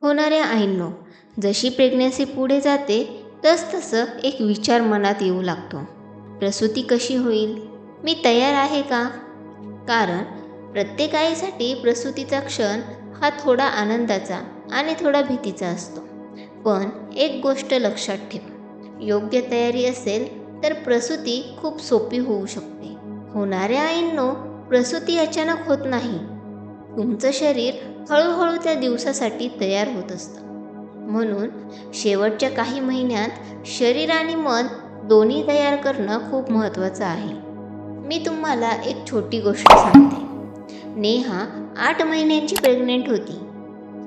होणाऱ्या आईंनो, जशी प्रेग्नन्सी पुढे जाते तसतसं एक विचार मनात येऊ लागतो. प्रसूती कशी होईल? मी तयार आहे का? कारण प्रत्येक आईसाठी प्रसूतीचा क्षण हा थोडा आनंदाचा आणि थोडा भीतीचा असतो. पण एक गोष्ट लक्षात ठेव, योग्य तयारी असेल तर प्रसूती खूप सोपी होऊ शकते. होणाऱ्या आईंनो, प्रसूती अचानक होत नाही. तुमचं शरीर हळूहळू त्या दिवसासाठी तयार होत असतं. म्हणून शेवटच्या काही महिन्यात शरीर आणि मन दोन्ही तयार करणं खूप महत्त्वाचं आहे. मी तुम्हाला एक छोटी गोष्ट सांगते. नेहा 8 महिन्यांची प्रेग्नेंट होती.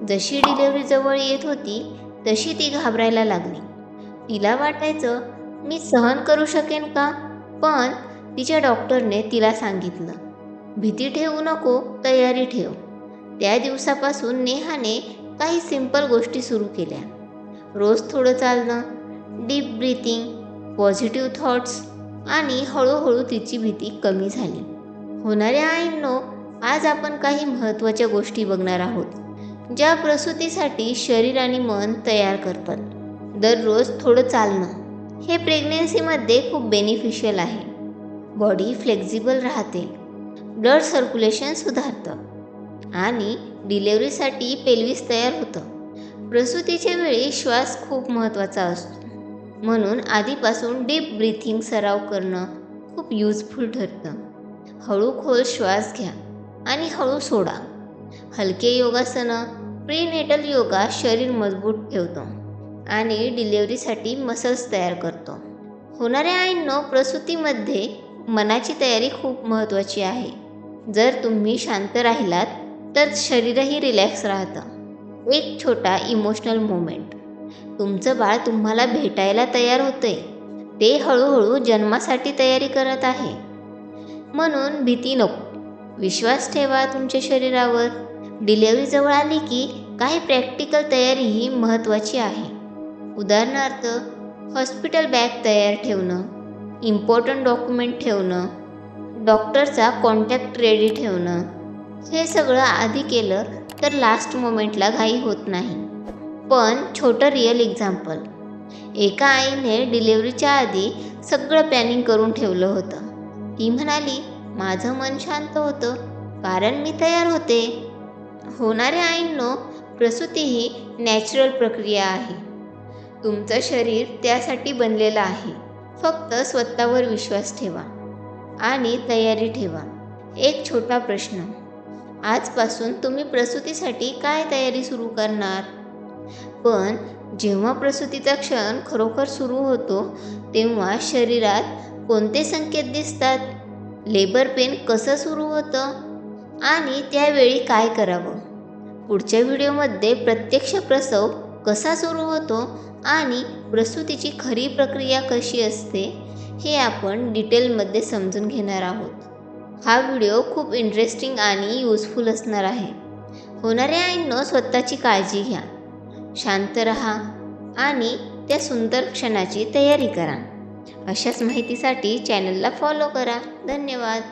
जशी डिलिव्हरी जवळ येत होती तशी ती घाबरायला लागली. तिला वाटायचं, मी सहन करू शकेन का? पण तिच्या डॉक्टरने तिला सांगितलं, भीती ठेवू नको, तयारी ठेव. त्या दिवसापासून नेहाने काही सिंपल गोष्टी सुरू केल्या. रोज थोडं चालणं, डीप ब्रीथिंग, पॉझिटिव्ह थॉट्स आणि हळूहळू तिची भीती कमी झाली. होणाऱ्या आईंनो, आज आपण काही महत्त्वाच्या गोष्टी बघणार आहोत, ज्या प्रसूतीसाठी शरीर आणि मन तयार करतात. दररोज थोडं चालणं हे प्रेग्नेन्सीमध्ये खूप बेनिफिशियल आहे. बॉडी फ्लेक्झिबल राहते, ब्लड सर्क्युलेशन सुधारतं आणि डिलेव्हरीसाठी पेल्विस तयार होतं. प्रसूतीच्या वेळी श्वास खूप महत्त्वाचा असतो. म्हणून आधीपासून डीप ब्रीथिंग सराव करणं खूप युजफुल ठरतं. हळू खोल श्वास घ्या आणि हळू सोडा. हलके योगासनं, प्रीनेटल योगा शरीर मजबूत ठेवतो आणि डिलेव्हरीसाठी मसल्स तयार करतो. होणाऱ्या आईंनो, प्रसूतीमध्ये मनाची तयारी खूप महत्त्वाची आहे. जर तुम्ही शांत राहिलात तर शरीरही रिलॅक्स राहतं. एक छोटा इमोशनल मोमेंट, तुमचं बाळ तुम्हाला भेटायला तयार होतंय, ते हळूहळू जन्मासाठी तयारी करत आहे. म्हणून भीती नको, विश्वास ठेवा तुमच्या शरीरावर. डिलेव्हरी जवळ आली की काही प्रॅक्टिकल तयारीही महत्त्वाची आहे. उदाहरणार्थ, हॉस्पिटल बॅग तयार ठेवणं, इम्पॉर्टंट डॉक्युमेंट ठेवणं, डॉक्टरचा कॉन्टॅक्ट रेडी ठेवणं. हे सगळं आधी केलं तर लास्ट मोमेंटला घाई होत नाही. पण छोटं रिअल एक्झाम्पल, एका आईने डिलेव्हरीच्या आधी सगळं प्लॅनिंग करून ठेवलं होतं. ती म्हणाली, माझं मन शांत होतं कारण मी तयार होते. होणाऱ्या आईंनो, प्रसूती ही नॅचरल प्रक्रिया आहे. तुमचं शरीर त्यासाठी बनलेलं आहे. फक्त स्वतःवर विश्वास ठेवा आणि तयारी ठेवा. एक छोटा प्रश्न, आजपासून तुम्ही प्रसूतीसाठी काय तयारी सुरू करणार? पण जेव्हा प्रसूतीचा क्षण खरोखर सुरू होतो तेव्हा शरीरात कोणते संकेत दिसतात? लेबर पेन कसं सुरू होतं आणि त्यावेळी काय करावं? पुढच्या व्हिडिओमध्ये प्रत्यक्ष प्रसव कसा सुरू होतो आणि प्रसूतीची खरी प्रक्रिया कशी असते हे आपण डिटेलमध्ये समजून घेणार आहोत. हा व्हिडिओ खूप इंटरेस्टिंग आणि यूजफुल असणार आहे. होणाऱ्या आईंनो, स्वतःची काळजी घ्या, शांत रहा आणि त्या सुंदर क्षणाची तयारी करा. अशाच माहितीसाठी चॅनलला फॉलो करा. धन्यवाद.